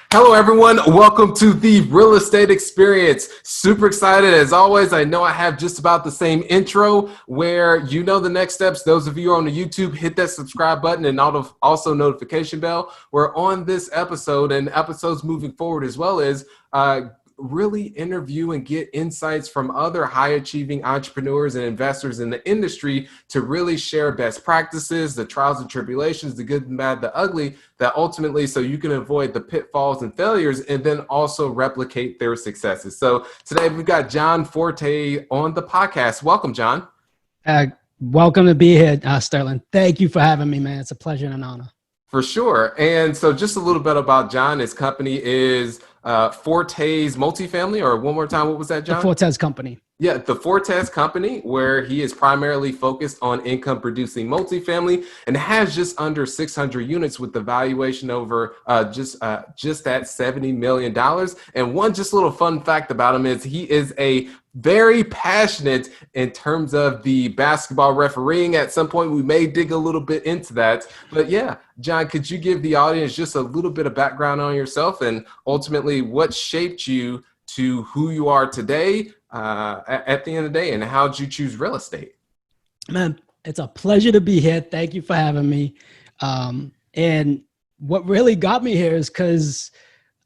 Hello, everyone. Welcome to the Real Estate Experience. Super excited. As always, I know I have just about the same intro where you know the next steps. Those of you on the YouTube, hit that subscribe button and also notification bell. We're on this episode and episodes moving forward as well as really interview and get insights from other high achieving entrepreneurs and investors in the industry to really share best practices, the trials and tribulations, the good and bad, the ugly, that ultimately so you can avoid the pitfalls and failures and then also replicate their successes. So today we've got John Forte on the podcast. Welcome, John. Welcome to be here, Sterling. Thank you for having me, man. It's a pleasure and an honor. For sure. And so just a little bit about John. His company is Forte's Multifamily, or one more time, what was that, John? The Forte's Company. Yeah, the Forte's Company, where he is primarily focused on income producing multifamily and has just under 600 units with the valuation over just at $70 million. And one just little fun fact about him is he is a very passionate in terms of the basketball refereeing. At some point, we may dig a little bit into that. But yeah, John, could you give the audience just a little bit of background on yourself and ultimately what shaped you to who you are today at the end of the day, and how did you choose real estate? Man, it's a pleasure to be here. Thank you for having me. And what really got me here is because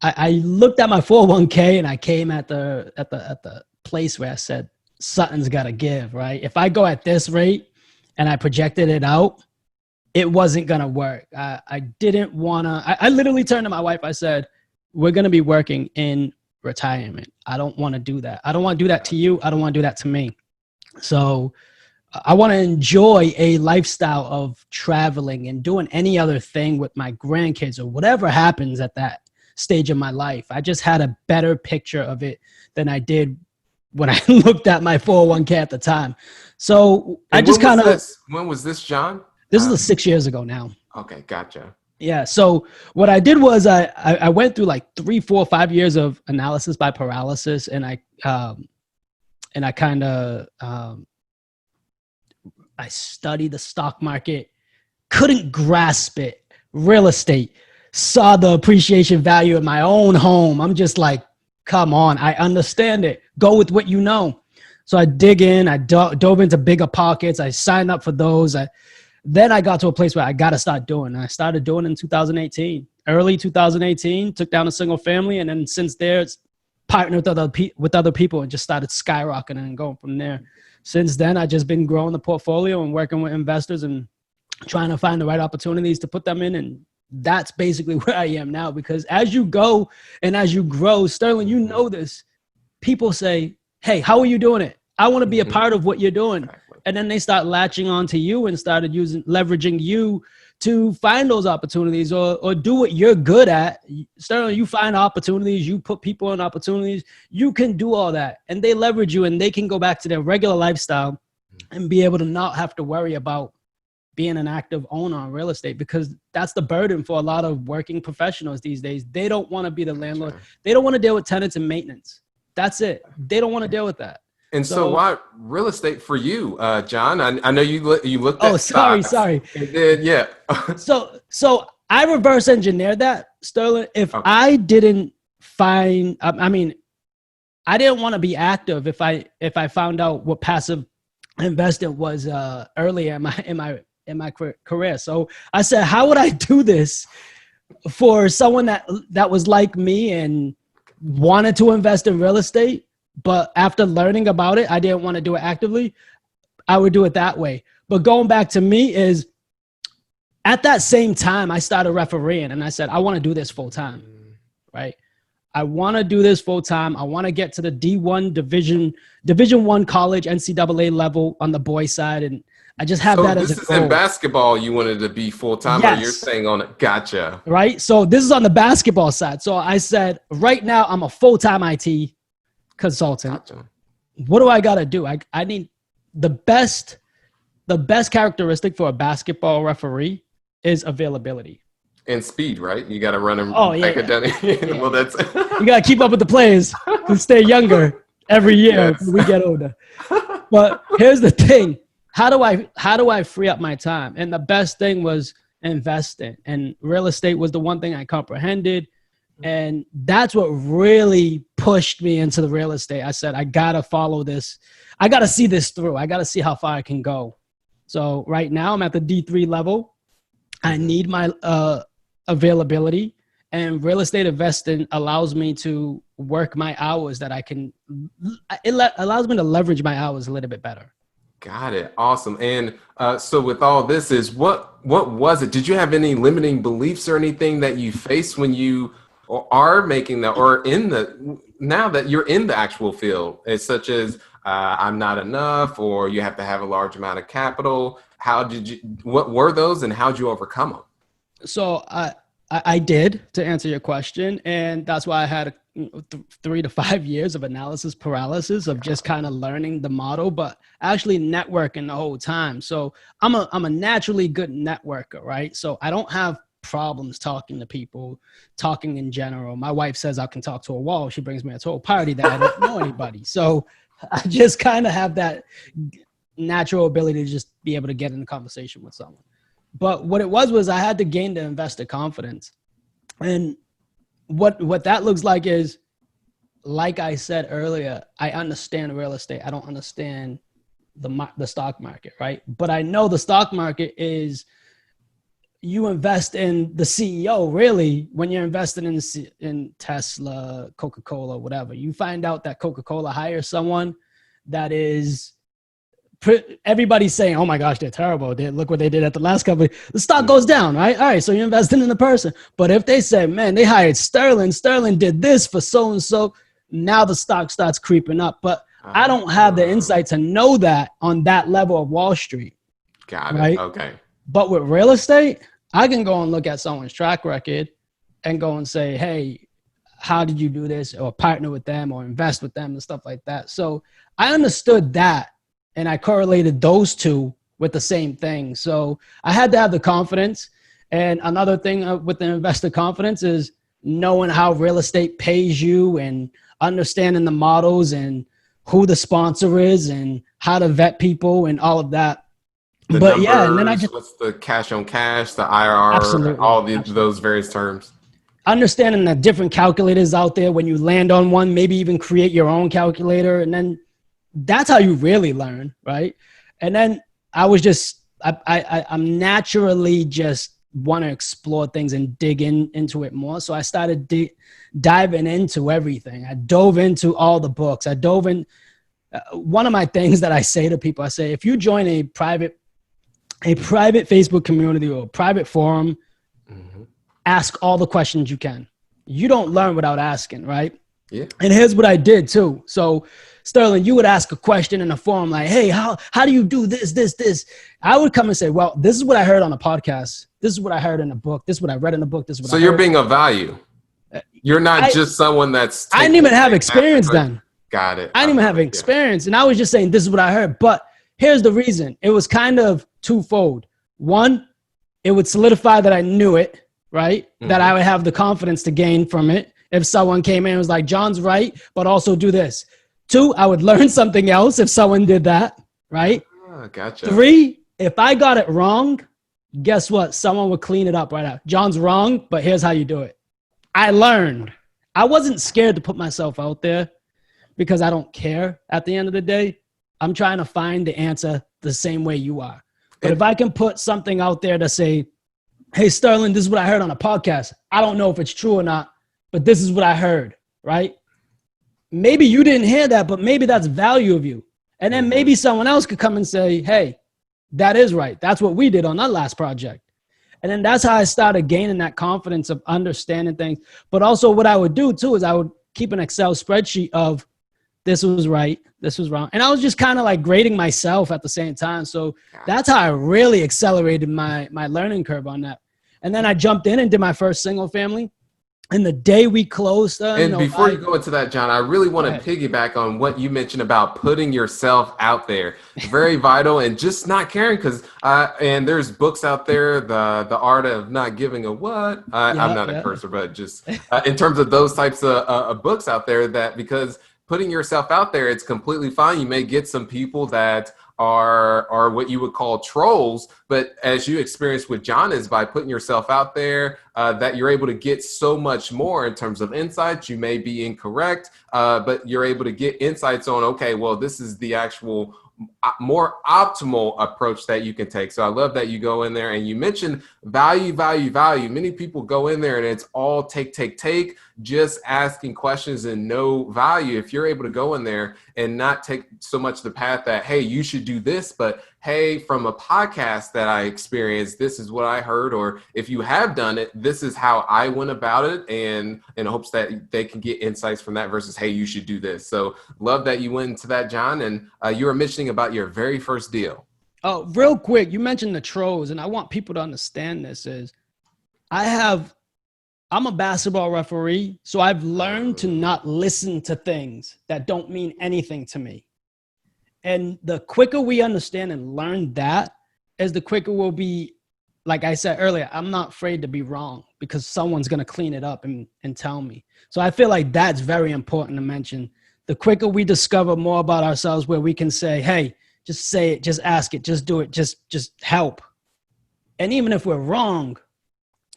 I looked at my 401k and I came at the place where I said, something's got to give, right? If I go at this rate and I projected it out, it wasn't going to work. I didn't want to, I literally turned to my wife. I said, we're going to be working in retirement. I don't want to do that. I don't want to do that to you. I don't want to do that to me. So I want to enjoy a lifestyle of traveling and doing any other thing with my grandkids or whatever happens at that stage of my life. I just had a better picture of it than I did when I looked at my 401k at the time. So I just kind of... When was this, John? This is 6 years ago now. Okay, gotcha. Yeah. So what I did was I went through like 3, 4, 5 years of analysis by paralysis, and I studied the stock market, couldn't grasp it. Real estate, saw the appreciation value in my own home. I'm just like, come on, I understand it. Go with what you know. So I dig in, I dove into bigger pockets. I signed up for those. Then I got to a place where I got to start doing. And I started doing in 2018, early 2018, took down a single family. And then since there, it's partnered with other people and just started skyrocketing and going from there. Since then, I've just been growing the portfolio and working with investors and trying to find the right opportunities to put them in. And that's basically where I am now, because as you go and as you grow, Sterling, you know this, people say, hey, how are you doing it? I want to be a part of what you're doing. And then they start latching on to you and started leveraging you to find those opportunities or do what you're good at. Sterling, you find opportunities, you put people in opportunities, you can do all that. And they leverage you and they can go back to their regular lifestyle and be able to not have to worry about being an active owner on real estate, because that's the burden for a lot of working professionals these days. They don't want to be the landlord. They don't want to deal with tenants and maintenance. That's it. They don't want to deal with that. And so why real estate for you, John? I know you looked at sorry. And then, yeah. So I reverse engineered that, Sterling. If I didn't find, I didn't want to be active if I found out what passive investing was earlier in my career. So I said, how would I do this for someone that was like me and wanted to invest in real estate? But after learning about it, I didn't want to do it actively. I would do it that way. But going back to me is at that same time, I started refereeing and I said, I want to do this full time, right? I want to do this full time. I want to get to the D1 Division I college, NCAA level on the boys side. And I just have that as a goal. This is in basketball. You wanted to be full time, yes. Or you're saying on it. Gotcha. Right. So this is on the basketball side. So I said, right now I'm a full-time IT consultant. Gotcha. What do I got to do? I need the best characteristic for a baskall referee is availability and speed, right? You got to run them. Yeah. Well, that's you got to keep up with the players to stay younger every year. Yes. We get older. But here's the thing: how do I free up my time? And the best thing was investing, and real estate was the one thing I comprehended. And that's what really pushed me into the real estate. I said, I got to follow this. I got to see this through. I got to see how far I can go. So right now I'm at the D3 level. I need my availability, and real estate investing allows me to work my hours that I can, allows me to leverage my hours a little bit better. Got it. Awesome. And so with all this is what was it? Did you have any limiting beliefs or anything that you faced when you are making that, or in the, now that you're in the actual field? It's such as I'm not enough, or you have to have a large amount of capital. How did you, what were those and how did you overcome them? So I did, to answer your question. And that's why I had 3 to 5 years of analysis paralysis of just kind of learning the model, but actually networking the whole time. So I'm a naturally good networker, right? So I don't have problems talking to people, talking in general. My wife says I can talk to a wall. She brings me to a party that I don't know anybody. So I just kind of have that natural ability to just be able to get in a conversation with someone. But what it was I had to gain the investor confidence. And what that looks like is, like I said earlier, I understand real estate. I don't understand the stock market, right? But I know the stock market is, you invest in the CEO, really, when you're investing in Tesla, Coca-Cola, whatever. You find out that Coca-Cola hires someone that is, everybody's saying, oh my gosh, they're terrible. Look what they did at the last company. The stock goes down, right? All right, so you're investing in the person. But if they say, man, they hired Sterling did this for so-and-so, now the stock starts creeping up. But I don't have the insight to know that on that level of Wall Street. Got it. Right? Okay. But with real estate, I can go and look at someone's track record and go and say, hey, how did you do this? Or partner with them or invest with them and stuff like that. So I understood that, and I correlated those two with the same thing. So I had to have the confidence. And another thing with the investor confidence is knowing how real estate pays you and understanding the models and who the sponsor is and how to vet people and all of that. The but numbers, yeah, and then I just, what's the cash on cash, the IRR, absolutely, all those various terms. Understanding the different calculators out there. When you land on one, maybe even create your own calculator. And then that's how you really learn, right? And then I was just, I'm naturally just want to explore things and dig into it more. So I started diving into everything. I dove into all the books. I dove in. One of my things that I say to people, I say, if you join a private Facebook community or a private forum, ask all the questions you can. You don't learn without asking, right? Yeah. And here's what I did too. So Sterling, you would ask a question in a forum like, hey, how do you do this? I would come and say, well, this is what I heard on a podcast. This is what I heard in a book. This is what I read in a book. This is what so I you're heard. being of value. You're not just someone that's. I didn't even have experience then. Got it. I didn't even have experience. And I was just saying, this is what I heard. But here's the reason. It was kind of twofold. One, it would solidify that I knew it, right? That I would have the confidence to gain from it. If someone came in and was like, John's right, but also do this. 2, I would learn something else if someone did that, right? Gotcha. 3, if I got it wrong, guess what? Someone would clean it up right out. John's wrong, but here's how you do it. I learned. I wasn't scared to put myself out there because I don't care at the end of the day. I'm trying to find the answer the same way you are. But if I can put something out there to say, hey, Sterling, this is what I heard on a podcast. I don't know if it's true or not, but this is what I heard, right? Maybe you didn't hear that, but maybe that's value of you. And then maybe someone else could come and say, hey, that is right. That's what we did on that last project. And then that's how I started gaining that confidence of understanding things. But also what I would do too is I would keep an Excel spreadsheet of this was right, this was wrong. And I was just kind of like grading myself at the same time. So that's how I really accelerated my learning curve on that. And then I jumped in and did my first single family. And the day we closed. And before you go into that, John, I really want to piggyback on what you mentioned about putting yourself out there. Very vital, and just not caring, because and there's books out there, the art of not giving a what. I'm not a cursor, but just in terms of those types of books out there, that because putting yourself out there, it's completely fine. You may get some people that are what you would call trolls. But as you experienced with John, is by putting yourself out there, that you're able to get so much more in terms of insights. You may be incorrect, but you're able to get insights on, okay, well, this is the actual more optimal approach that you can take. So I love that you go in there and you mentioned value, value, value. Many people go in there and it's all take, just asking questions and no value. If you're able to go in there and not take so much the path that, hey, you should do this, but hey, from a podcast that I experienced, this is what I heard, or if you have done it, this is how I went about it, and in hopes that they can get insights from that versus, hey, you should do this. So love that you went into that, John, and you were mentioning about your very first deal. Oh, real quick, you mentioned the trolls, and I want people to understand this is I'm a basketball referee, so I've learned to not listen to things that don't mean anything to me. And the quicker we understand and learn that, is the quicker we'll be, like I said earlier, I'm not afraid to be wrong because someone's going to clean it up and tell me. So I feel like that's very important to mention. The quicker we discover more about ourselves where we can say, hey, just say it, just ask it, just do it, just help. And even if we're wrong,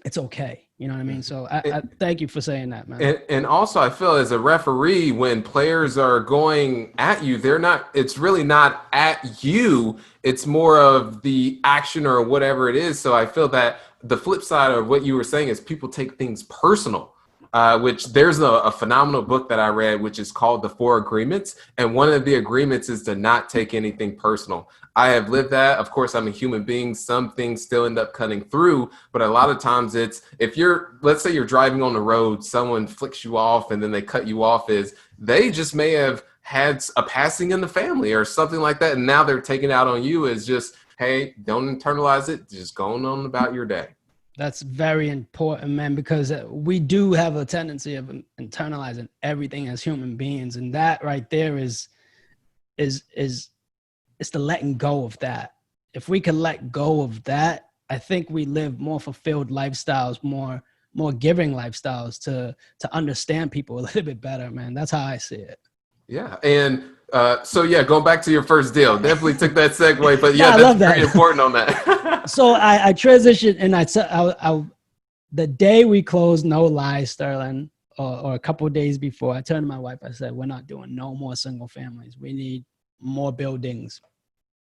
it's okay. You know what I mean? So I thank you for saying that, man. And also I feel as a referee, when players are going at you, it's really not at you. It's more of the action or whatever it is. So I feel that the flip side of what you were saying is people take things personal. Which there's a phenomenal book that I read, which is called The Four Agreements. And one of the agreements is to not take anything personal. I have lived that. Of course, I'm a human being. Some things still end up cutting through. But a lot of times it's, let's say you're driving on the road, someone flicks you off and then they cut you off, is they just may have had a passing in the family or something like that. And now they're taking out on you as just, hey, don't internalize it. Just going on about your day. That's very important, man, because we do have a tendency of internalizing everything as human beings. And that right there is the letting go of that. If we can let go of that, I think we live more fulfilled lifestyles, more giving lifestyles to understand people a little bit better, man. That's how I see it. Yeah. And going back to your first deal, definitely took that segue, but yeah, that's very important on that. So I transitioned, and I the day we closed, no lie, Sterling, or a couple of days before, I turned to my wife. I said, we're not doing no more single families. We need more buildings.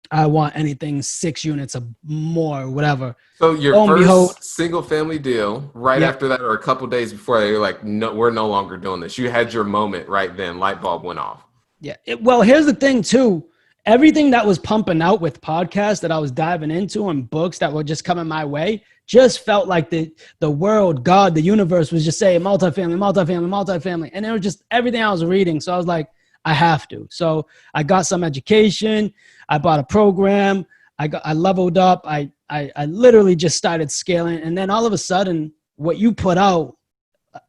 I want anything 6 units or more, whatever. So your first single family deal, right after that, or a couple of days before, you're like, no, we're no longer doing this. You had your moment right then, light bulb went off. Yeah. Well, here's the thing too. Everything that was pumping out with podcasts that I was diving into and books that were just coming my way just felt like the world, God, the universe was just saying multifamily, multifamily, multifamily. And it was just everything I was reading. So I was like, I have to. So I got some education. I bought a program. I leveled up. I literally just started scaling. And then all of a sudden, what you put out,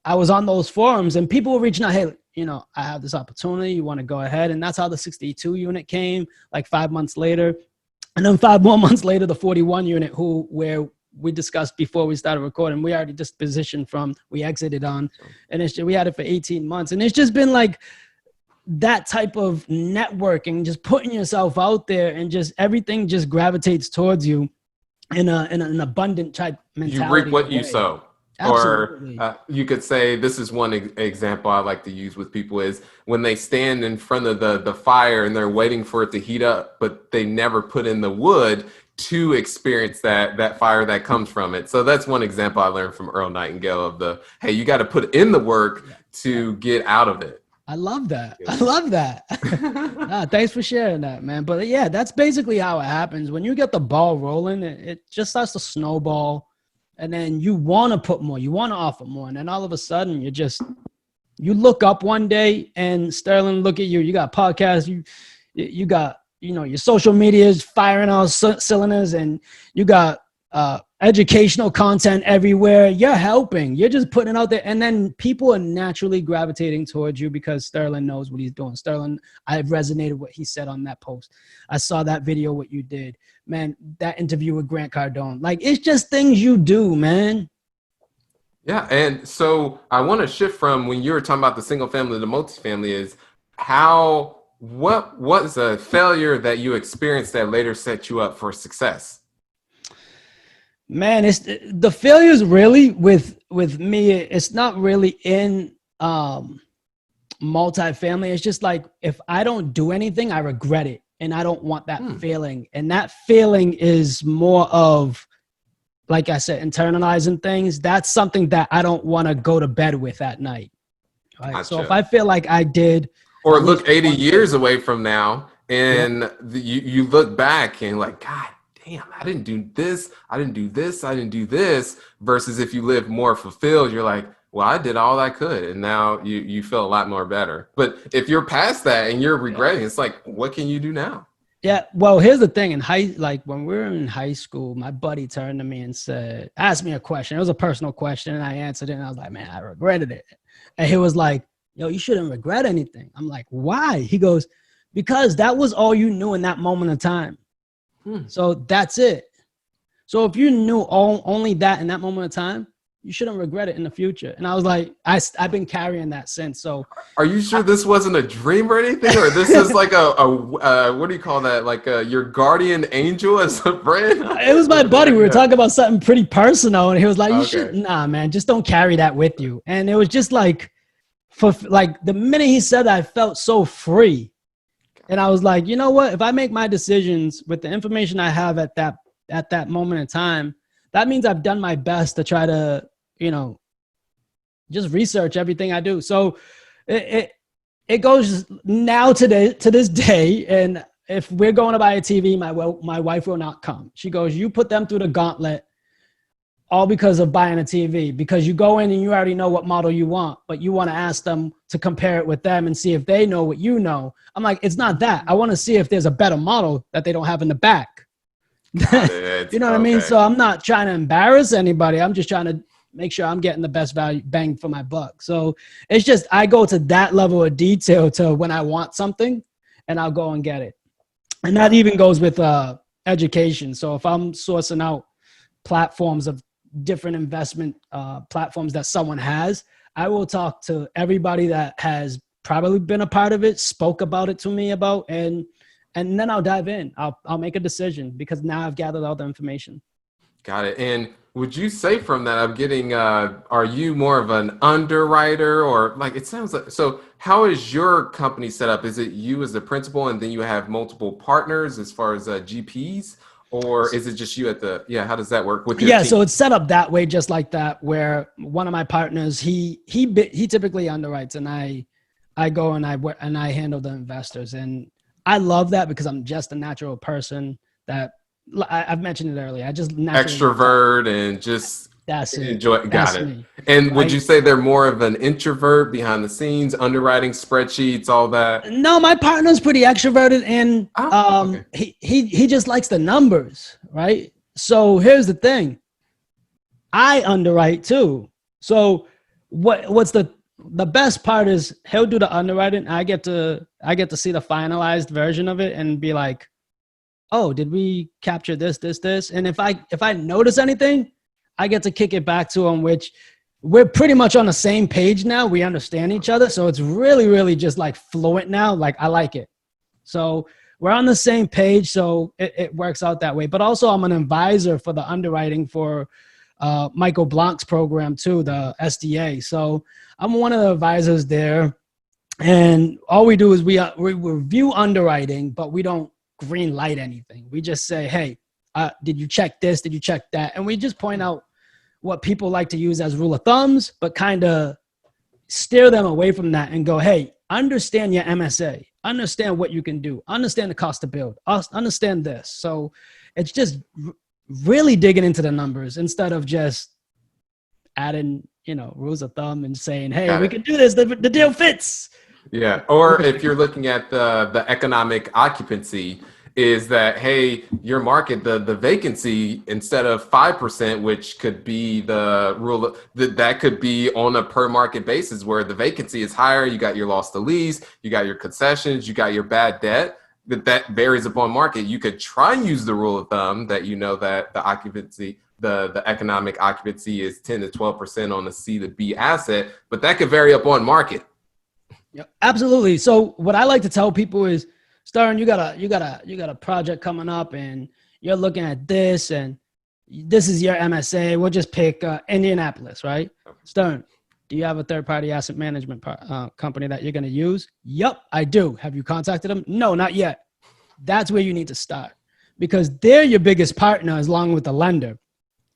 I was on those forums and people were reaching out, hey, you know, I have this opportunity. You want to go ahead? And that's how the 62 unit came, like 5 months later. And then 5 more months later, the 41 unit, where we discussed before we started recording, we already just positioned from, we exited on, and we had it for 18 months. And it's just been like that type of networking, just putting yourself out there, and just everything just gravitates towards you in an abundant type mentality. You reap what you sow. Absolutely. Or you could say, this is one example I like to use with people, is when they stand in front of the fire and they're waiting for it to heat up, but they never put in the wood to experience that fire that comes from it. So that's one example I learned from Earl Nightingale of hey, you got to put in the work to get out of it. I love that. I love that. Thanks for sharing that, man. But yeah, that's basically how it happens. When you get the ball rolling, it just starts to snowball. And then you want to put more, you want to offer more. And then all of a sudden you look up one day and Sterling, look at you, you got podcasts, you got, you know, your social media is firing all cylinders, and you got educational content everywhere. You're helping, you're just putting it out there. And then people are naturally gravitating towards you because Sterling knows what he's doing. Sterling, I've resonated what he said on that post. I saw that video, what you did, man, that interview with Grant Cardone. Like, it's just things you do, man. Yeah. And so I want to shift from when you were talking about the single family to multifamily, is how What was a failure that you experienced that later set you up for success? Man, it's the failures really with me. It's not really in multifamily. It's just like if I don't do anything, I regret it, and I don't want that feeling. And that feeling is more of, like I said, internalizing things. That's something that I don't want to go to bed with at night. Right. So if Gotcha. I feel like I did Or at least look 80 one thing, years away from now yeah, and you look back and like, God damn, I didn't do this. I didn't do this. I didn't do this. Versus if you live more fulfilled, you're like, well, I did all I could. And now you feel a lot more better. But if you're past that and you're yeah. regretting, it's like, what can you do now? Yeah, well, here's the thing. Like when we were in high school, my buddy turned to me and asked me a question. It was a personal question, and I answered it. And I was like, man, I regretted it. And he was like, yo, you shouldn't regret anything. I'm like, why? He goes, because that was all you knew in that moment of time. So that's it. So if you knew only that in that moment of time, you shouldn't regret it in the future. And I was like, I've been carrying that since. So Are you sure this wasn't a dream or anything? Or this is like what do you call that? Like your guardian angel as a friend? it was my What the buddy. heck? We were Yeah. talking about something pretty personal, and he was like, "You should, Okay. nah, man, just don't carry that with you." And it was just like, for like the minute he said that, I felt so free, and I was like, you know what? If I make my decisions with the information I have at that moment in time, that means I've done my best to try to, just research everything I do. So it it goes now to this day, and if we're going to buy a TV, my wife will not come. She goes, you put them through the gauntlet all because of buying a TV, because you go in and you already know what model you want, but you want to ask them to compare it with them and see if they know what you know. I'm like, it's not that. I want to see if there's a better model that they don't have in the back. Got it. You know what I mean? Okay. So I'm not trying to embarrass anybody. I'm just trying to make sure I'm getting the best value bang for my buck. So it's just, I go to that level of detail to when I want something, and I'll go and get it. And that even goes with education. So if I'm sourcing out platforms of different investment platforms that someone has, I will talk to everybody that has probably been a part of it, spoke about it to me about, and then I'll dive in. I'll make a decision because now I've gathered all the information. Got it. And would you say from that, I'm getting, are you more of an underwriter or like, it sounds like, so how is your company set up? Is it you as the principal and then you have multiple partners as far as GPs? Or is it just you how does that work with your Yeah, team? so it's set up that way, just like that, where one of my partners, he typically underwrites, and I go and I handle the investors, and I love that because I'm just a natural person that I've mentioned it earlier. I just naturally love talking. Extrovert and just That's it. enjoy. Got That's it. me, And would you right? say they're more of an introvert behind the scenes, underwriting spreadsheets, all that? No, my partner's pretty extroverted, and Oh, okay. he just likes the numbers, right? So here's the thing. I underwrite too. So what's the best part is he'll do the underwriting. I get to see the finalized version of it and be like, oh, did we capture this? And if I notice anything, I get to kick it back to him, which we're pretty much on the same page now. We understand each other. So it's really, really just like fluent now. Like I like it. So we're on the same page. So it works out that way. But also I'm an advisor for the underwriting for Michael Blanc's program too, the SDA. So I'm one of the advisors there. And all we do is we review underwriting, but we don't green light anything. We just say, hey, did you check this? Did you check that? And we just point out what people like to use as rule of thumbs, but kind of steer them away from that and go, hey, understand your MSA, understand what you can do, understand the cost to build, understand this. So it's just really digging into the numbers instead of just adding, rules of thumb and saying, hey, Got we it. can do this. The deal fits. Yeah. Or if you're looking at the economic occupancy, is that hey, your market, the vacancy instead of 5%, which could be the rule that could be on a per market basis where the vacancy is higher, you got your loss to lease, you got your concessions, you got your bad debt. That varies upon market. You could try and use the rule of thumb that that the occupancy, the economic occupancy is 10 to 12% on a C to B asset, but that could vary upon market. Yeah, absolutely. So what I like to tell people is, Stern, you got a project coming up, and you're looking at this, and this is your MSA. We'll just pick Indianapolis, right? Stern, do you have a third-party asset management company that you're going to use? Yep, I do. Have you contacted them? No, not yet. That's where you need to start, because they're your biggest partner, along with the lender.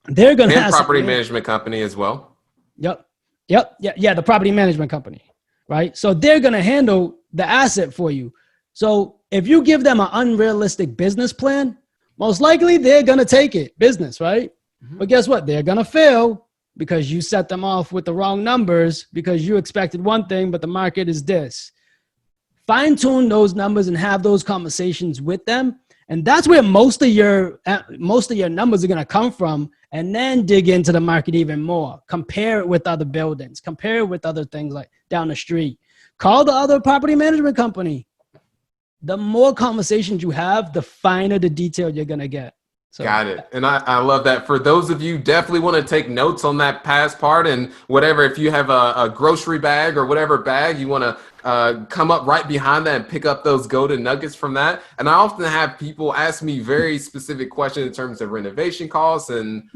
They're going to And have some. property management company as well. Yep. Yep. Yeah. Yeah. The property management company, right? So they're going to handle the asset for you. So if you give them an unrealistic business plan, most likely they're going to take it business, right? Mm-hmm. But guess what? They're going to fail because you set them off with the wrong numbers, because you expected one thing, but the market is this. Fine tune those numbers and have those conversations with them. And that's where most of your numbers are going to come from. And then dig into the market even more. Compare it with other buildings. Compare it with other things like down the street. Call the other property management company. The more conversations you have, the finer the detail you're going to get. So, got it. And I love that. For those of you definitely want to take notes on that past part, and whatever, if you have a grocery bag or whatever bag, you want to come up right behind that and pick up those golden nuggets from that. And I often have people ask me very specific questions in terms of renovation costs and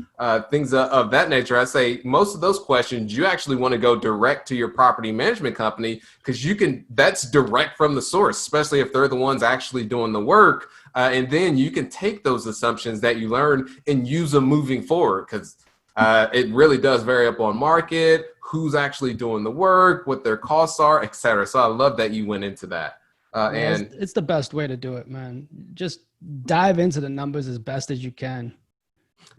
things of that nature. I say most of those questions, you actually want to go direct to your property management company, because that's direct from the source, especially if they're the ones actually doing the work. And then you can take those assumptions that you learn and use them moving forward, because it really does vary up on market, who's actually doing the work, what their costs are, et cetera. So I love that you went into that. And it's the best way to do it, man. Just dive into the numbers as best as you can.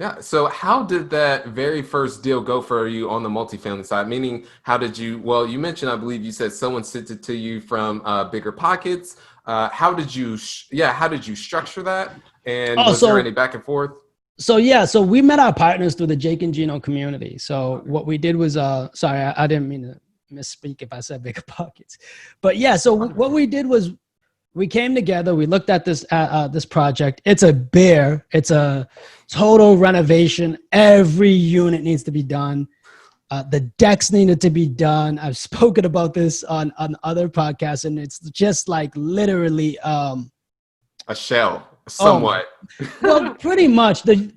yeah. So how did that very first deal go for you on the multifamily side? Meaning, how did well, you mentioned, I believe you said someone sent it to you from Bigger Pockets. How did you structure that? And was there any back and forth? So we met our partners through the Jake and Gino community. So what we did was, sorry, I didn't mean to misspeak if I said Bigger Pockets, but yeah. So what we did was we came together. We looked at this project. It's a total renovation. Every unit needs to be done. The decks needed to be done. I've spoken about this on other podcasts, and it's just like literally a shell, somewhat. Well, pretty much the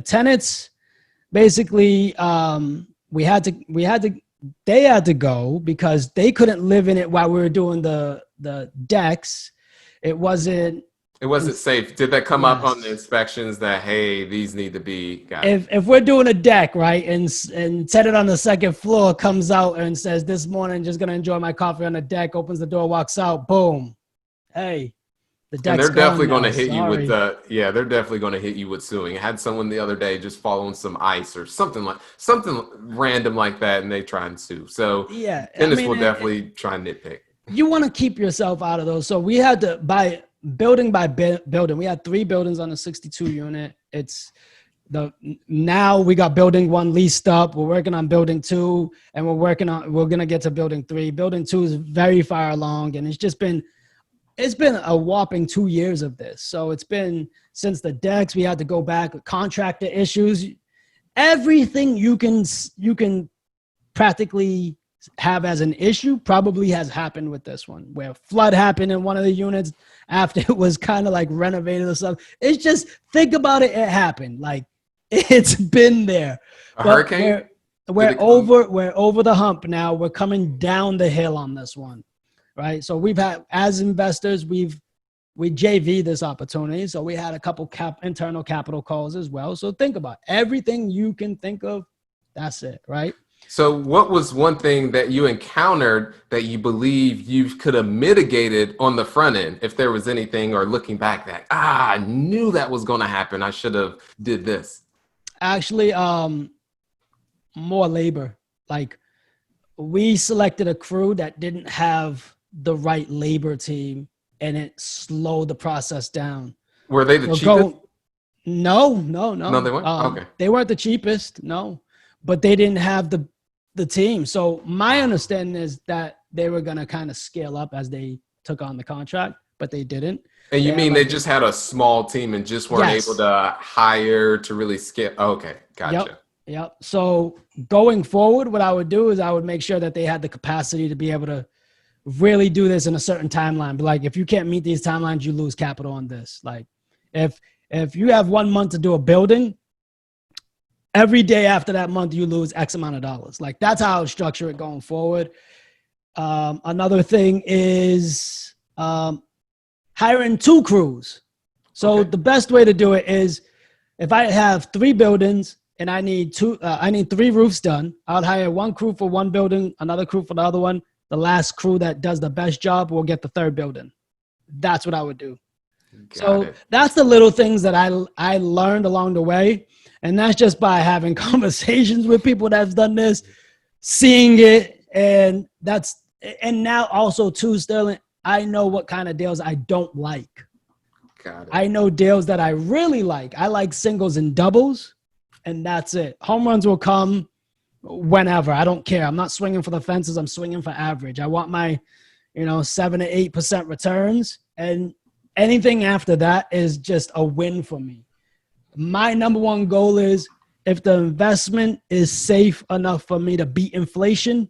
tenants basically they had to go because they couldn't live in it while we were doing the decks. It wasn't safe. Did that come up on the inspections that, hey, these need to be if we're doing a deck, right, and set it on the second floor, comes out and says, this morning just gonna enjoy my coffee on the deck, opens the door, walks out, boom. Hey, the deck's and they're definitely going to hit you with they're definitely going to hit you with suing. I had someone the other day just following some ice or something random like that, and they try and sue. So yeah, Dennis will definitely try and nitpick. You want to keep yourself out of those. So we had to buy building by building. We had 3 buildings on the 62 unit. Now we got building 1 leased up. We're working on building 2, and we're going to get to building 3. Building 2 is very far along, and it's been a whopping 2 years of this. So it's been since the decks, we had to go back with contractor issues. Everything you can practically have as an issue probably has happened with this one, where flood happened in one of the units after it was kind of like renovated or something. It's just, think about it. It happened. Like, it's been there. Hurricane? We're over the hump now. We're coming down the hill on this one, right? So we've had, as investors, we JV this opportunity. So we had a couple internal capital calls as well. So think about everything you can think of. That's it, right? So what was one thing that you encountered that you believe you could have mitigated on the front end, if there was anything, or looking back that, I knew that was going to happen, I should have did this? Actually, more labor. Like, we selected a crew that didn't have the right labor team, and it slowed the process down. Were they the cheapest? No. No, they weren't? Okay. They weren't the cheapest, no. But they didn't have the team. So my understanding is that they were going to kind of scale up as they took on the contract, but they didn't. And you mean they just had a small team and just weren't able to hire to really scale? Okay, gotcha. Yep. Yep. So going forward, what I would do is I would make sure that they had the capacity to be able to really do this in a certain timeline. But like, if you can't meet these timelines, you lose capital on this. Like, if if you have 1 month to do a building, every day after that month, you lose X amount of dollars. Like, that's how I would structure it going forward. Another thing is hiring 2 crews. So Okay. the best way to do it is if I have 3 buildings and I need 3 roofs done, I would hire 1 crew for 1 building, another crew for the other one. The last crew that does the best job will get the 3rd building. That's what I would do. Got So it. that's the little things that I learned along the way. And that's just by having conversations with people that's done this, seeing it. And now also too, Sterling, I know what kind of deals I don't like. Got it. I know deals that I really like. I like singles and doubles, and that's it. Home runs will come whenever. I don't care. I'm not swinging for the fences. I'm swinging for average. I want my, 7 to 8% returns, and anything after that is just a win for me. My number one goal is if the investment is safe enough for me to beat inflation,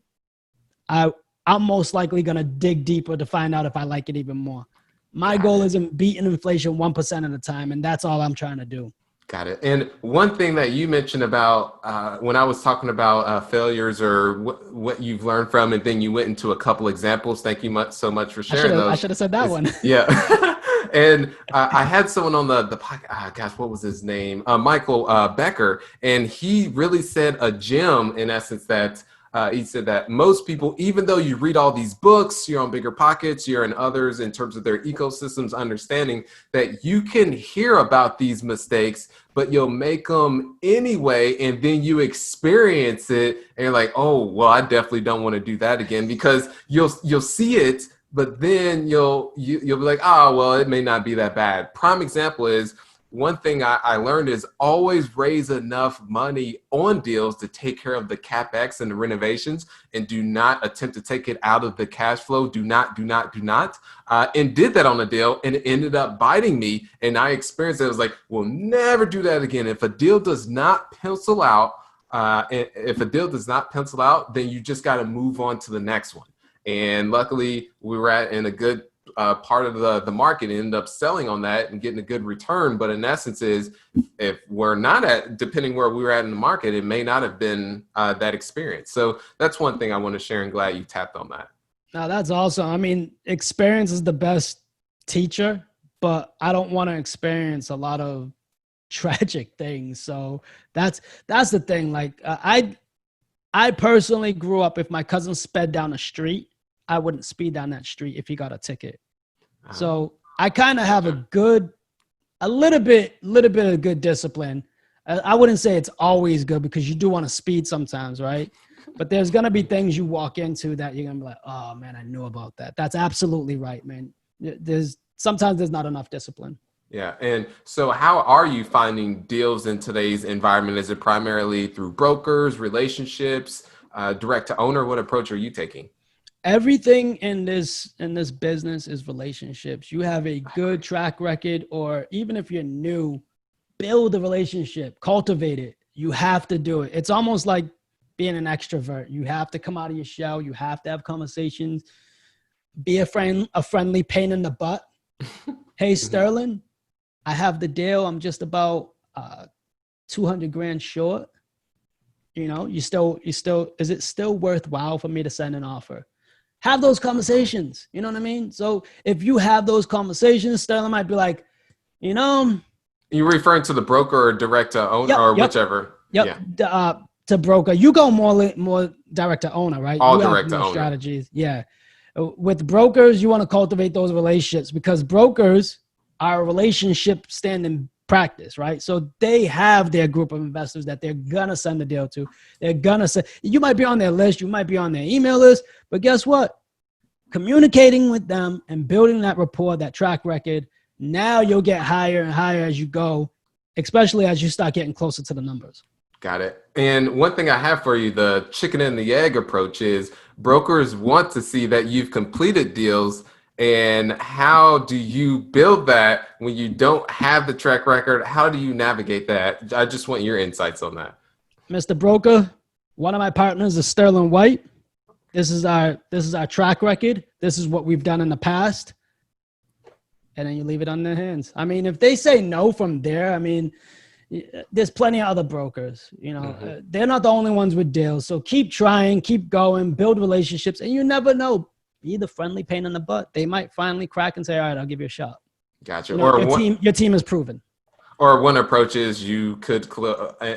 I I'm most likely gonna dig deeper to find out if I like it even more. My Got goal it. isn't beating inflation 1% at a time, and that's all I'm trying to do. Got it. And one thing that you mentioned about when I was talking about failures or what you've learned from, and then you went into a couple examples. Thank you so much for I should sharing have I those. should have said that Is one. yeah. And I had someone on the podcast. Gosh, what was his name? Michael Becker, and he really said a gem in essence that. He said that most people, even though you read all these books, you're on Bigger Pockets, you're in others in terms of their ecosystems, understanding that you can hear about these mistakes, but you'll make them anyway, and then you experience it, and you're like, oh, well, I definitely don't want to do that again because you'll see it, but then you'll be like, oh, well, it may not be that bad. Prime example is one thing I learned is always raise enough money on deals to take care of the capex and the renovations, and do not attempt to take it out of the cash flow. Do not, do not, do not. And did that on a deal, and it ended up biting me. And I experienced it. I was like, we'll never do that again. If a deal does not pencil out, then you just got to move on to the next one. And luckily, we were in a good part of the market and ended up selling on that and getting a good return. But in essence is if we're not at, depending where we were at in the market, it may not have been that experience. So that's one thing I want to share, and glad you tapped on that. Now that's awesome. I mean, experience is the best teacher, but I don't want to experience a lot of tragic things. So that's the thing. Like I personally grew up, if my cousin sped down a street, I wouldn't speed down that street if he got a ticket. So I kind of have a little bit of good discipline. I wouldn't say it's always good because you do want to speed sometimes, right? But there's going to be things you walk into that you're going to be like, oh man, I knew about that. That's absolutely right, man. Sometimes there's not enough discipline. Yeah. And so how are you finding deals in today's environment? Is it primarily through brokers, relationships, direct to owner? What approach are you taking? Everything in this business is relationships. You have a good track record, or even if you're new, build a relationship, cultivate it. You have to do it. It's almost like being an extrovert. You have to come out of your shell. You have to have conversations. Be a friendly pain in the butt. Hey, Sterling, I have the deal. I'm just about 200 grand short. Is it still worthwhile for me to send an offer? Have those conversations. You know what I mean? So if you have those conversations, Sterling might be like, You're referring to the broker or direct to owner yep, or yep, whichever. yep. Yeah. To broker, you go more direct to owner, right? All You have direct to more owner. strategies. Yeah. With brokers, you want to cultivate those relationships because brokers are a relationship standing practice, right? So they have their group of investors that they're gonna send the deal to. They're gonna say, you might be on their list, you might be on their email list, but guess what? Communicating with them and building that rapport, that track record, now you'll get higher and higher as you go, especially as you start getting closer to the numbers. Got it. And one thing I have for you, the chicken and the egg approach is brokers want to see that you've completed deals. And how do you build that when you don't have the track record? How do you navigate that? I just want your insights on that. Mr. Broker, one of my partners is Sterling White. This is our track record. This is what we've done in the past. And then you leave it on their hands. I mean, if they say no from there, I mean, there's plenty of other brokers, they're not the only ones with deals. So keep trying, keep going, build relationships. And you never know, be the friendly pain in the butt. They might finally crack and say, all right, I'll give you a shot. Gotcha. Your team is proven. Or one approach is you could,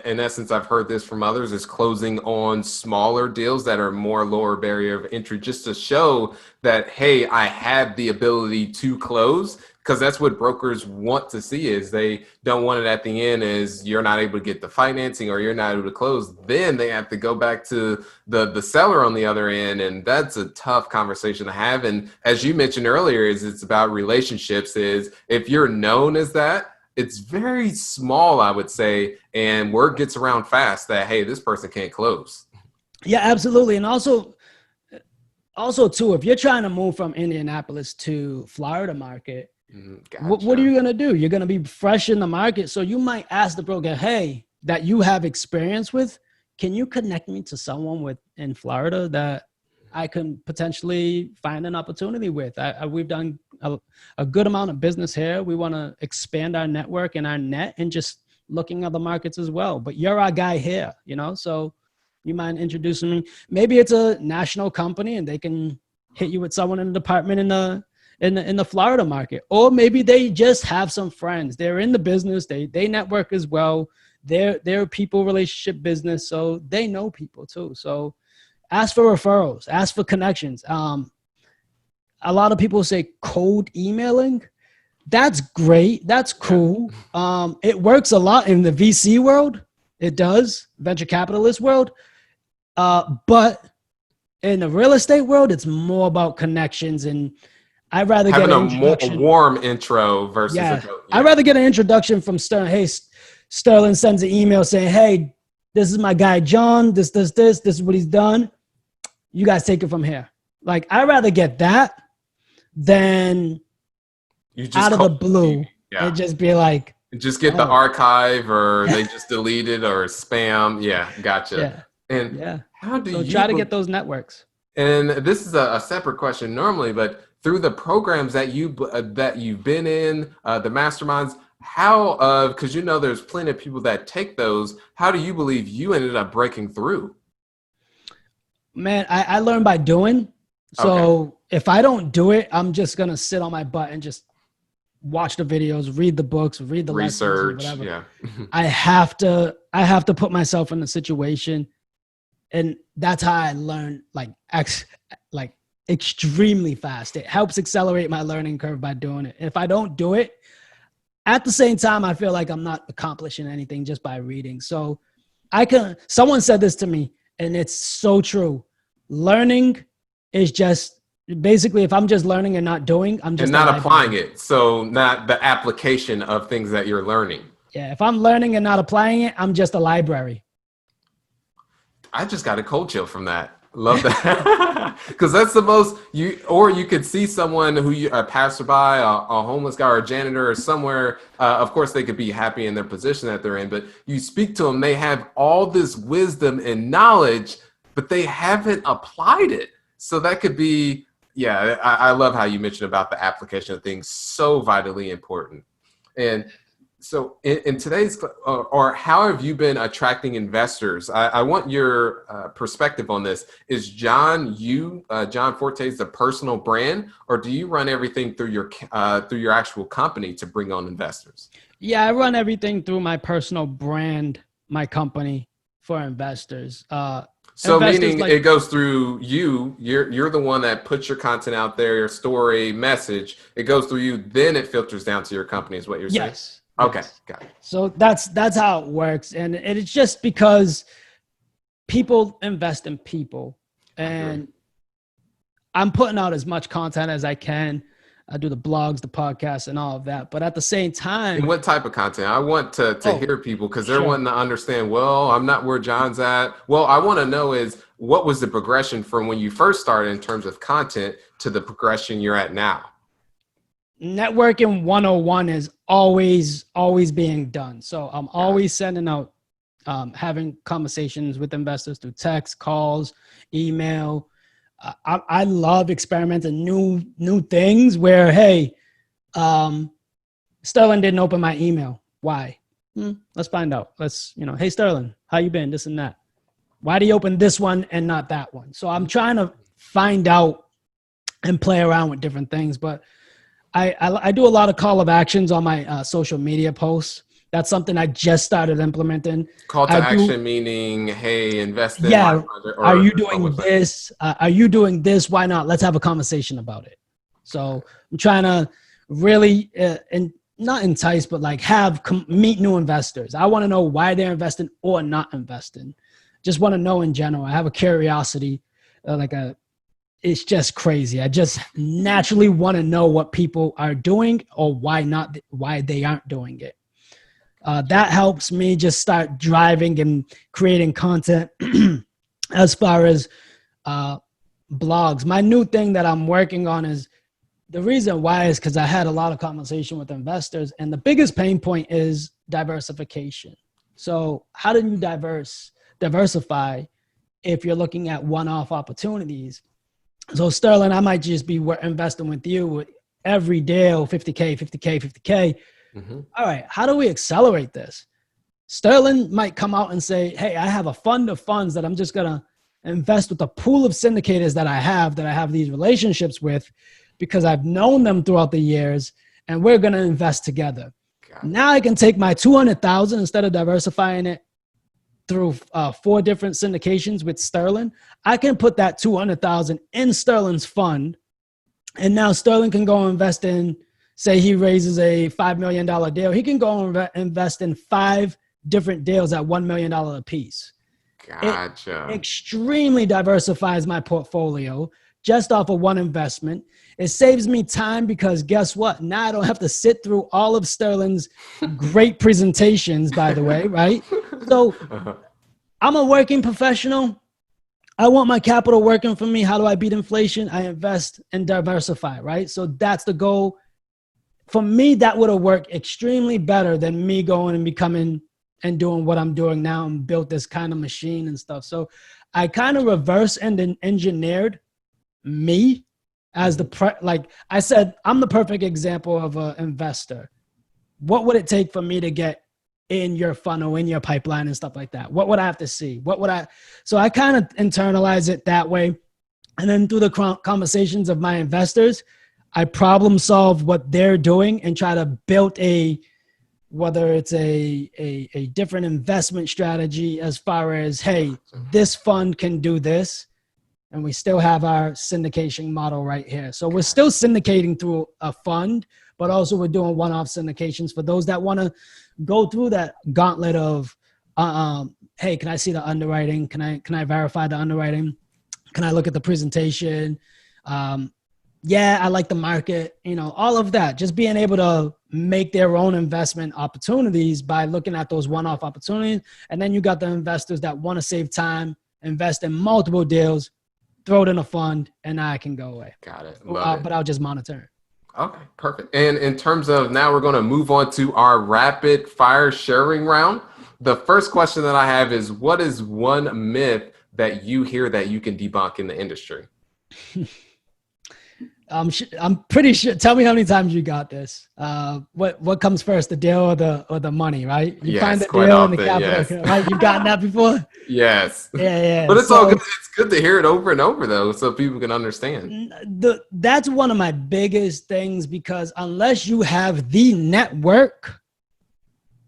in essence, I've heard this from others, is closing on smaller deals that are more lower barrier of entry, just to show that, hey, I have the ability to close, because that's what brokers want to see. Is they don't want it at the end is you're not able to get the financing or you're not able to close. Then they have to go back to the seller on the other end. And that's a tough conversation to have. And as you mentioned earlier, is it's about relationships. Is if you're known as that, it's very small, I would say, and word gets around fast that, hey, this person can't close. Yeah, absolutely. And also too, if you're trying to move from Indianapolis to Florida market, gotcha. what are you going to do? You're going to be fresh in the market. So you might ask the broker, hey, that you have experience with, can you connect me to someone in Florida that I can potentially find an opportunity with? We've done a good amount of business here. We want to expand our network and our net and just looking at the markets as well. But you're our guy here, so you mind introducing me? Maybe it's a national company and they can hit you with someone in the department in the Florida market. Or maybe they just have some friends. They're in the business. They network as well. They're people relationship business. So they know people too. So ask for referrals, ask for connections. A lot of people say cold emailing. That's great. That's cool. It works a lot in the VC world. It does, venture capitalist world. But in the real estate world, it's more about connections. And I'd rather having get an introduction. A warm intro versus I'd rather get an introduction from Sterling. Hey, Sterling sends an email saying, hey, this is my guy, John. This is what he's done. You guys take it from here. Like, I'd rather get that than out of the blue and just be like, just get the archive or they just delete it or spam. Yeah. Gotcha. And how do you try to get those networks? And this is a separate question normally, but through the programs that you've been in, the masterminds, because there's plenty of people that take those, how do you believe you ended up breaking through? Man, I learned by doing. So if I don't do it, I'm just going to sit on my butt and just watch the videos, read the books, read the research, lessons, whatever. I have to put myself in the situation. And that's how I learn like extremely fast. It helps accelerate my learning curve by doing it. If I don't do it, at the same time, I feel like I'm not accomplishing anything just by reading. So someone said this to me and it's so true. Learning is just basically, if I'm just learning and not doing, I'm just not applying it. So not the application of things that you're learning. Yeah. If I'm learning and not applying it, I'm just a library. I just got a cold chill from that. Love that. Because that's the most you could see someone a passerby, a homeless guy or a janitor or somewhere. Of course, they could be happy in their position that they're in, but you speak to them, they have all this wisdom and knowledge, but they haven't applied it. So that could be, I love how you mentioned about the application of things, so vitally important. And so in today's, or how have you been attracting investors? I want your perspective on this. Is John Forte's the personal brand, or do you run everything through your actual company to bring on investors? Yeah, I run everything through my personal brand, my company for investors. So meaning it goes through you, you're the one that puts your content out there, your story, message, it goes through you, then it filters down to your company is what you're saying? Yes. Okay, got it. So that's how it works. And it's just because people invest in people. And I'm putting out as much content as I can. I do the blogs, the podcasts, and all of that. But at the same time... And what type of content? I want to hear people because they're wanting to understand, well, I'm not where John's at. Well, I want to know is what was the progression from when you first started in terms of content to the progression you're at now? Networking 101 is always being done. So I'm always sending out having conversations with investors through text, calls, email. I love experimenting new things where, hey, Sterling didn't open my email. Why? Let's find out. Hey, Sterling, how you been? This and that. Why do you open this one and not that one? So I'm trying to find out and play around with different things. But I do a lot of call of actions on my social media posts. That's something I just started implementing. Call to action meaning, hey, invest in my Yeah. project. Are you doing this? Are you doing this? Why not? Let's have a conversation about it. So I'm trying to really, and not entice, but like meet new investors. I want to know why they're investing or not investing. Just want to know in general. I have a curiosity, it's just crazy. I just naturally want to know what people are doing or why they aren't doing it. That helps me just start driving and creating content. As far as blogs, my new thing that I'm working on is the reason why is because I had a lot of conversation with investors, and the biggest pain point is diversification. So how do you diversify if you're looking at one-off opportunities? So Sterling, I might just be investing with you with every deal, 50K, 50K, 50K. Mm-hmm. All right, how do we accelerate this? Sterling might come out and say, hey, I have a fund of funds that I'm just going to invest with a pool of syndicators that I have these relationships with because I've known them throughout the years, and we're going to invest together. Now I can take my 200,000 instead of diversifying it through 4 different syndications with Sterling. I can put that 200,000 in Sterling's fund, and now Sterling can go invest in, say he raises a $5 million deal. He can go and invest in 5 different deals at $1 million a piece. Gotcha. It extremely diversifies my portfolio just off of one investment. It saves me time because guess what? Now I don't have to sit through all of Sterling's great presentations, by the way, right? So I'm a working professional. I want my capital working for me. How do I beat inflation? I invest and diversify, right? So that's the goal. For me, that would have worked extremely better than me going and becoming and doing what I'm doing now and built this kind of machine and stuff. So I kind of reverse and engineered me as like I said, I'm the perfect example of an investor. What would it take for me to get in your funnel, in your pipeline and stuff like that? What would I have to see? So I kind of internalize it that way. And then through the conversations of my investors, I problem solve what they're doing and try to build whether it's a different investment strategy as far as, hey, this fund can do this. And we still have our syndication model right here. So we're still syndicating through a fund, but also we're doing one-off syndications for those that want to go through that gauntlet of, hey, can I see the underwriting? Can I verify the underwriting? Can I look at the presentation? Yeah, I like the market, all of that. Just being able to make their own investment opportunities by looking at those one-off opportunities. And then you got the investors that want to save time, invest in multiple deals, throw it in a fund, and now I can go away. Got it. But I'll just monitor it. Okay, perfect. And in terms of now, we're going to move on to our rapid fire sharing round. The first question that I have is, what is one myth that you hear that you can debunk in the industry? I'm pretty sure. Tell me how many times you got this. What comes first, the deal or the money, right? You find the deal and the capital, right? You've gotten that before? Yes. Yeah. But it's all good. It's good to hear it over and over, though, so people can understand. That's one of my biggest things, because unless you have the network,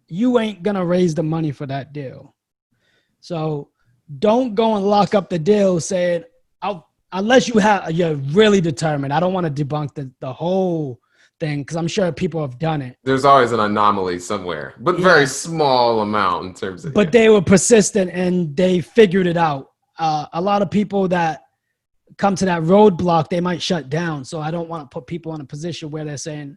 you ain't going to raise the money for that deal. So don't go and lock up the deal saying, unless you're really determined. I don't want to debunk the whole thing, because I'm sure people have done it. There's always an anomaly somewhere, but very small amount in terms of. But they were persistent and they figured it out. A lot of people that come to that roadblock, they might shut down. So I don't want to put people in a position where they're saying,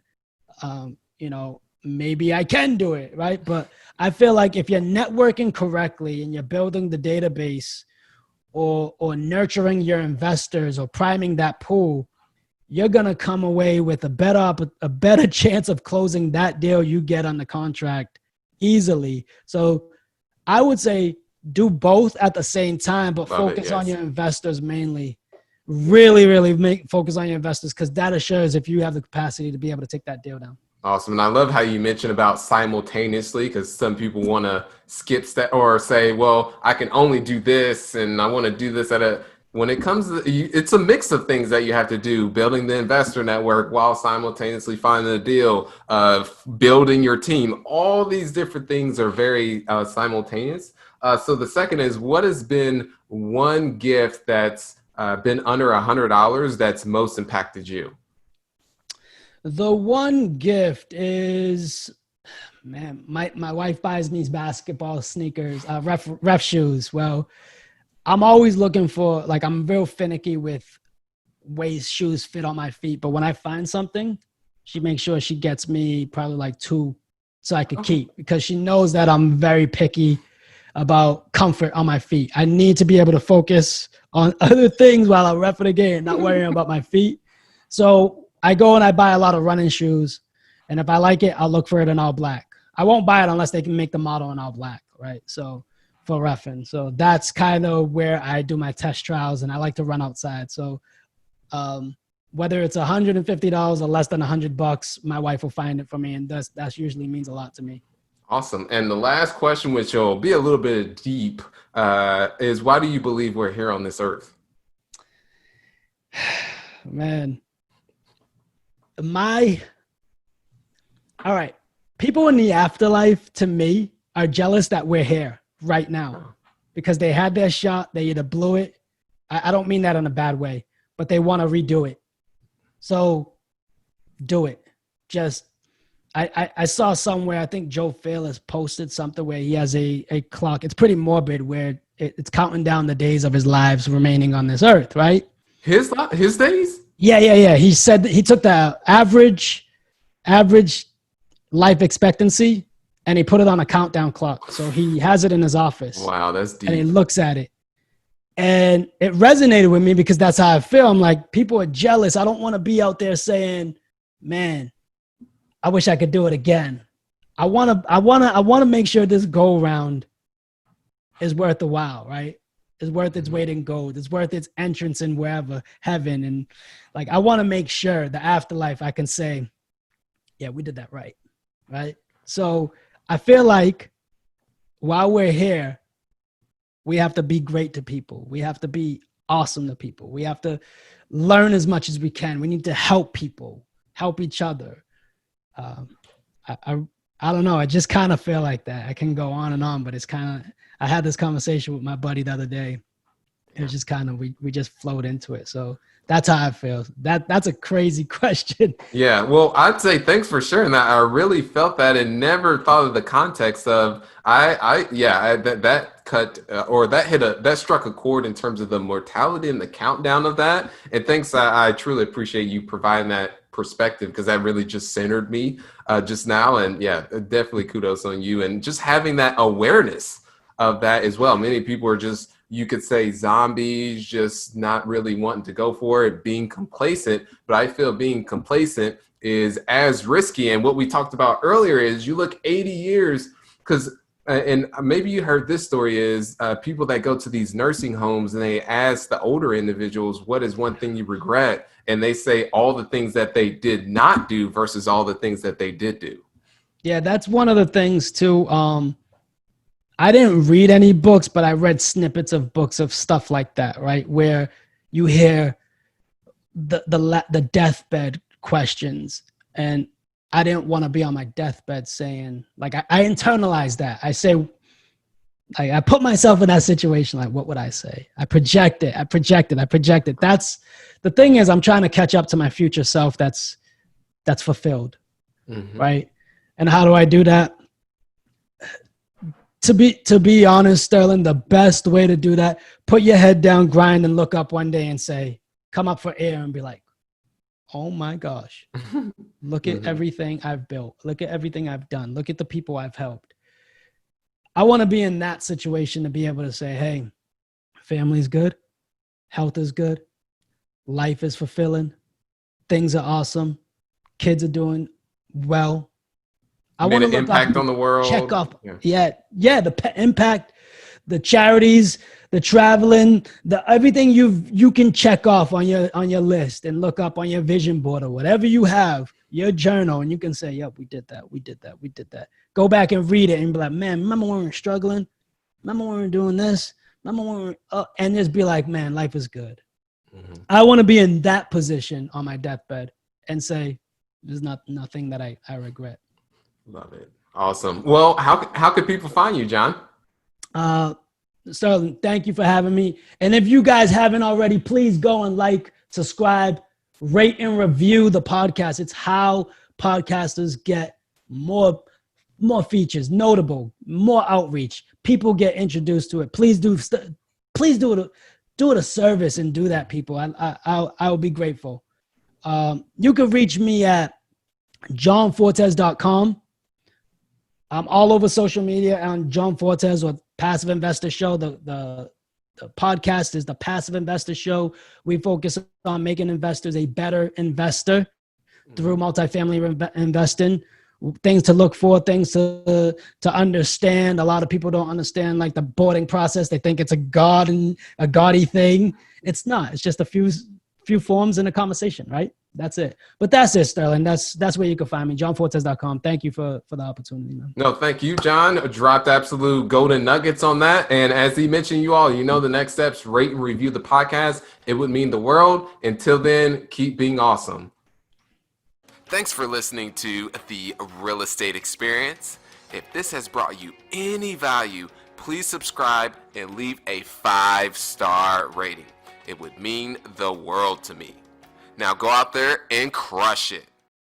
maybe I can do it, right? But I feel like if you're networking correctly and you're building the database, or nurturing your investors or priming that pool, you're going to come away with a better chance of closing that deal you get on the contract easily. So I would say do both at the same time, but Love it. focus on Yes. your investors mainly. Really, really focus on your investors because that assures if you have the capacity to be able to take that deal down. Awesome. And I love how you mentioned about simultaneously because some people want to skip step or say, well, I can only do this and I want to do this at a, when it comes to, it's a mix of things that you have to do, building the investor network while simultaneously finding a deal, building your team. All these different things are very simultaneous. So the second is, what has been one gift that's been under $100 that's most impacted you? The one gift is, man, my wife buys me basketball sneakers, ref shoes. Well, I'm always looking for, like, I'm real finicky with ways shoes fit on my feet. But when I find something, she makes sure she gets me probably like two so I could keep because she knows that I'm very picky about comfort on my feet. I need to be able to focus on other things while I'm repping the game, not worrying about my feet. So I go and I buy a lot of running shoes. And if I like it, I'll look for it in all black. I won't buy it unless they can make the model in all black, right? So for reffing. So that's kind of where I do my test trials and I like to run outside. So whether it's $150 or less than $100, my wife will find it for me. And that usually means a lot to me. Awesome. And the last question, which will be a little bit deep, is why do you believe we're here on this earth? Man, all right. People in the afterlife, to me, are jealous that we're here right now because they had their shot. They either blew it. I don't mean that in a bad way, but they want to redo it. So do it. Just, I saw somewhere, I think Joe Fairless posted something where he has a clock. It's pretty morbid where it's counting down the days of his lives remaining on this earth, right? His days? Yeah. He said that he took the average life expectancy and he put it on a countdown clock. So he has it in his office. Wow, that's deep. And he looks at it. And it resonated with me because that's how I feel. I'm like, people are jealous. I don't want to be out there saying, man, I wish I could do it again. I want to make sure this go round is worth the while, right? It's worth its weight in gold. It's worth its entrance in wherever, heaven. And like, I want to make sure the afterlife, I can say, yeah, we did that right. Right. So I feel like while we're here, we have to be great to people. We have to be awesome to people. We have to learn as much as we can. We need to help people, help each other. I don't know. I just kind of feel like that. I can go on and on, but it's kind of, I had this conversation with my buddy the other day. It was just kind of, we just flowed into it. So that's how I feel. That's a crazy question. Yeah, well, I'd say thanks for sharing that. I really felt that and never thought of the context of that cut or that that struck a chord in terms of the mortality and the countdown of that. And thanks, I truly appreciate you providing that perspective because that really just centered me just now. And yeah, definitely kudos on you and just having that awareness of that as well. Many people are just, you could say, zombies, just not really wanting to go for it, being complacent. But I feel being complacent is as risky. And what we talked about earlier is you look 80 years, because, and maybe you heard this story, is people that go to these nursing homes and they ask the older individuals, what is one thing you regret? And they say all the things that they did not do versus all the things that they did do. Yeah, that's one of the things too. I didn't read any books, but I read snippets of books of stuff like that, right? Where you hear the deathbed questions. And I didn't want to be on my deathbed saying, like, I internalized that. I say, I put myself in that situation. Like, what would I say? I project it. That's the thing is I'm trying to catch up to my future self. That's fulfilled. Mm-hmm. Right. And how do I do that? To be honest, Sterling, the best way to do that, put your head down, grind, and look up one day and say, come up for air and be like, oh my gosh, look at everything I've built. Look at everything I've done. Look at the people I've helped. I want to be in that situation to be able to say, hey, family's good. Health is good. Life is fulfilling. Things are awesome. Kids are doing well. I Made want to an look up impact on and the check world. off. Yeah. Yeah, the impact, the charities, the traveling, the everything you can check off on your list and look up on your vision board or whatever you have, your journal, and you can say, "Yep, we did that, we did that, we did that." Go back and read it and be like, "Man, remember when we were struggling? Remember when we were doing this? Remember when we were," and just be like, "Man, life is good." Mm-hmm. I want to be in that position on my deathbed and say, "There's nothing that I regret." Love it. Awesome. Well, how could people find you, John? Uh, Sterling, thank you for having me. And if you guys haven't already, please go and like, subscribe, rate, and review the podcast. It's how podcasters get more features, notable, more outreach. People get introduced to it. Please do it a service and do that, people. I will be grateful. You can reach me at johnfortes.com. I'm all over social media on John Fortes or Passive Investor Show. The podcast is the Passive Investor Show. We focus on making investors a better investor through multifamily investing. Things to look for, things to understand. A lot of people don't understand like the boarding process. They think it's a gaudy thing. It's not. It's just a few forms in a conversation, right? That's it. But that's it, Sterling. That's where you can find me, johnfortes.com. Thank you for the opportunity, man. No, thank you, John. Dropped absolute golden nuggets on that. And as he mentioned, you all, the next steps, rate and review the podcast. It would mean the world. Until then, keep being awesome. Thanks for listening to The Real Estate Experience. If this has brought you any value, please subscribe and leave a 5-star rating. It would mean the world to me. Now go out there and crush it.